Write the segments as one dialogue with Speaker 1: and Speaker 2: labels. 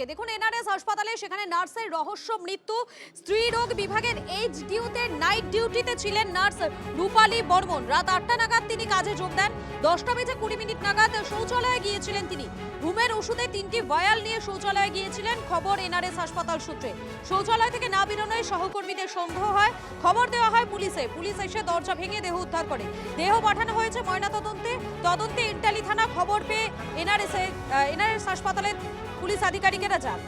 Speaker 1: দেখুন এনআরএস হাসপাতালে সেখানে নার্সের রহস্য মৃত্যু। স্ত্রী রোগ বিভাগের এইচডিইউতে নাইট ডিউটিতে ছিলেন নার্স রূপালী বর্মন। রাত 8টা নাগাদ তিনি কাজে যোগ দেন। 10:20 নাগাদ শৌচালয়ে গিয়েছিলেন তিনি। ঘুমের ওষুধে 3টি ভায়াল নিয়ে শৌচালয়ে গিয়েছিলেন, খবর এনআরএস হাসপাতাল সূত্রে। শৌচালয় থেকে না বেরোনোয় সহকর্মীদের সন্দেহ হয়, খবর দেওয়া হয় পুলিশে। পুলিশ এসে দরজা ভেঙে দেহ উদ্ধার করে। দেহ পাঠানো হয়েছে তদন্তে ইন্টালি থানা। খবর পেয়ে এনআরএস হাসপাতালে পুলিশ আধিকারিকেরা যান।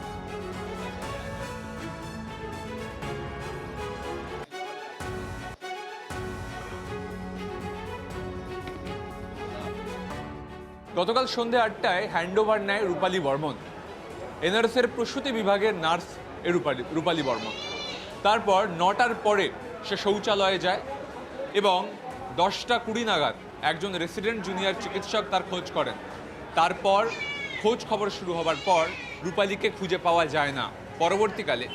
Speaker 2: গতকাল সন্ধ্যে 8টায় হ্যান্ডওভার নেয় রূপালী বর্মন। এনআরএসের প্রসূতি বিভাগের নার্স রূপালী বর্মন। তারপর 9টার পরে সে শৌচালয়ে যায় এবং 10টা 20 নাগাদ একজন রেসিডেন্ট জুনিয়র চিকিৎসক তার খোঁজ করেন। তারপর খোঁজ খবর শুরু হবার পর রূপালীকে খুঁজে পাওয়া যায় না। পরবর্তীকালে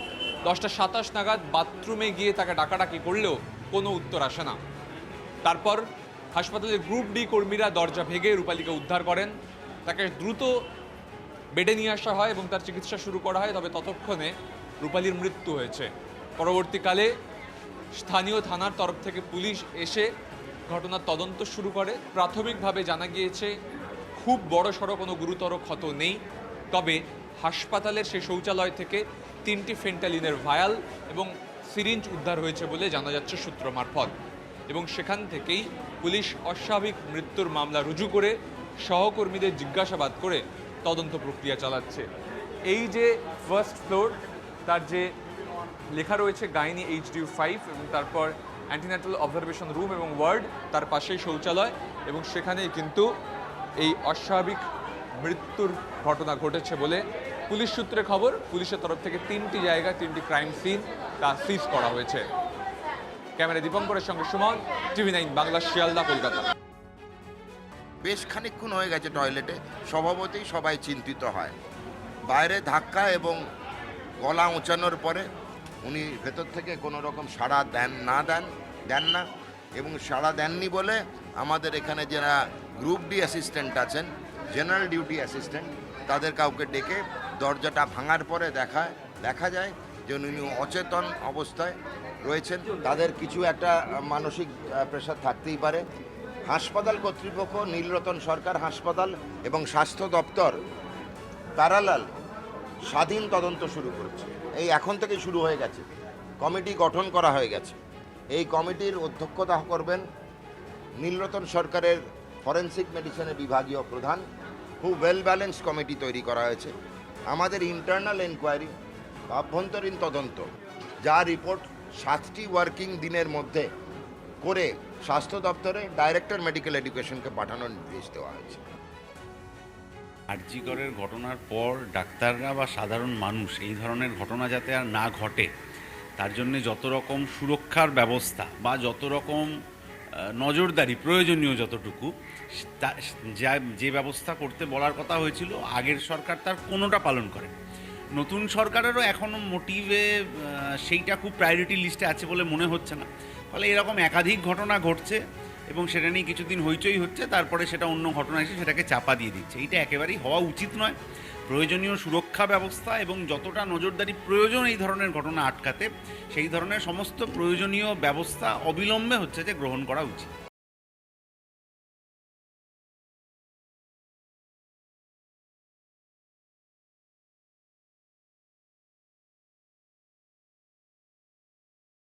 Speaker 2: 10টা 27 নাগাদ বাথরুমে গিয়ে তাকে ডাকাডাকি করলেও কোনো উত্তর আসে না। তারপর হাসপাতালের গ্রুপ ডি কর্মীরা দরজা ভেঙে রূপালীকে উদ্ধার করেন। তাকে দ্রুত বেডে নিয়ে আসা হয় এবং তার চিকিৎসা শুরু করা হয়, তবে ততক্ষণে রূপালীর মৃত্যু হয়েছে। পরবর্তীকালে স্থানীয় থানার তরফ থেকে পুলিশ এসে ঘটনার তদন্ত শুরু করে। প্রাথমিকভাবে জানা গিয়েছে খুব বড়সড় কোনো গুরুতর ক্ষত নেই, তবে হাসপাতালের সেই শৌচালয় থেকে 3টি ফেন্টালিনের ভায়াল এবং সিরিঞ্জ উদ্ধার হয়েছে বলে জানা যাচ্ছে সূত্র মারফত। এবং সেখান থেকেই পুলিশ অস্বাভাবিক মৃত্যুর মামলা রুজু করে সহকর্মীদের জিজ্ঞাসাবাদ করে তদন্ত প্রক্রিয়া চালাচ্ছে। এই যে ফার্স্ট ফ্লোর, তার যে লেখা রয়েছে গাইনি এইচডিইউ 5 এবং তারপর অ্যান্টিন্যাটাল অবজারভেশন রুম এবং ওয়ার্ড, তার পাশেই শৌচালয় এবং সেখানেই কিন্তু এই অস্বাভাবিক মৃত্যুর ঘটনা ঘটেছে বলে পুলিশ সূত্রে খবর। পুলিশের তরফ থেকে 3টি জায়গায় 3টি ক্রাইম সিন তা সিজ করা হয়েছে। ক্যামেরা দীপঙ্করের সঙ্গে সুমন, TV9 বাংলা, শিয়ালদা, কলকাতা।
Speaker 3: বেশ খানিকক্ষণ হয়ে গেছে টয়লেটে, স্বভাবতই সবাই চিন্তিত হয়। বাইরে ধাক্কা এবং গলা উঁচানোর পরে উনি ভেতর থেকে কোনো রকম সাড়া দেন না এবং সাড়া দেননি বলে আমাদের এখানে যারা গ্রুপ ডি অ্যাসিস্ট্যান্ট আছেন, জেনারেল ডিউটি অ্যাসিস্ট্যান্ট, তাদের কাউকে ডেকে দরজাটা ভাঙার পরে দেখা যায় যে উনি অচেতন অবস্থায় রয়েছেন। তাদের কিছু একটা মানসিক প্রেশার থাকতেই পারে। হাসপাতাল কর্তৃপক্ষ, নীলরতন সরকার হাসপাতাল এবং স্বাস্থ্য দপ্তর প্যারালাল স্বাধীন তদন্ত শুরু করেছে। এই এখন থেকেই শুরু হয়ে গেছে। কমিটি গঠন করা হয়ে গেছে। এই কমিটির অধ্যক্ষতা করবেন নীলরতন সরকারের ফরেন্সিক মেডিসিনের বিভাগীয় প্রধান। খুব ওয়েল ব্যালেন্সড কমিটি তৈরি করা হয়েছে। আমাদের ইন্টারনাল এনকোয়ারি, আভ্যন্তরীণ তদন্ত, যা রিপোর্ট 7টি ওয়ার্কিং দিনের মধ্যে করে স্বাস্থ্য দপ্তরে ডাইরেক্টর মেডিকেল এডুকেশনকে পাঠানোর নির্দেশ দেওয়া হয়েছে।
Speaker 4: আরজি করের ঘটনার পর ডাক্তাররা বা সাধারণ মানুষ এই ধরনের ঘটনা যাতে আর না ঘটে তার জন্য যত রকম সুরক্ষার ব্যবস্থা বা যত রকম নজরদারি প্রয়োজনীয় যতটুকু যে ব্যবস্থা করতে বলার কথা হয়েছিল, আগের সরকার তার কোনোটা পালন করে। নতুন সরকারেরও এখনও মোটিভে সেইটা খুব প্রায়োরিটি লিস্টে আছে বলে মনে হচ্ছে না। ফলে এরকম একাধিক ঘটনা ঘটছে এবং সেটা নিয়ে কিছুদিন হইচই হচ্ছে, তারপরে সেটা অন্য ঘটনা এসে সেটাকে চাপা দিয়ে দিচ্ছে। এইটা একেবারেই হওয়া উচিত নয়। প্রয়োজনীয় সুরক্ষা ব্যবস্থা এবং যতটা নজরদারি প্রয়োজন এই ধরনের ঘটনা আটকাতে, সেই ধরনের সমস্ত প্রয়োজনীয় ব্যবস্থা অবিলম্বে হচ্ছে যে গ্রহণ করা উচিত।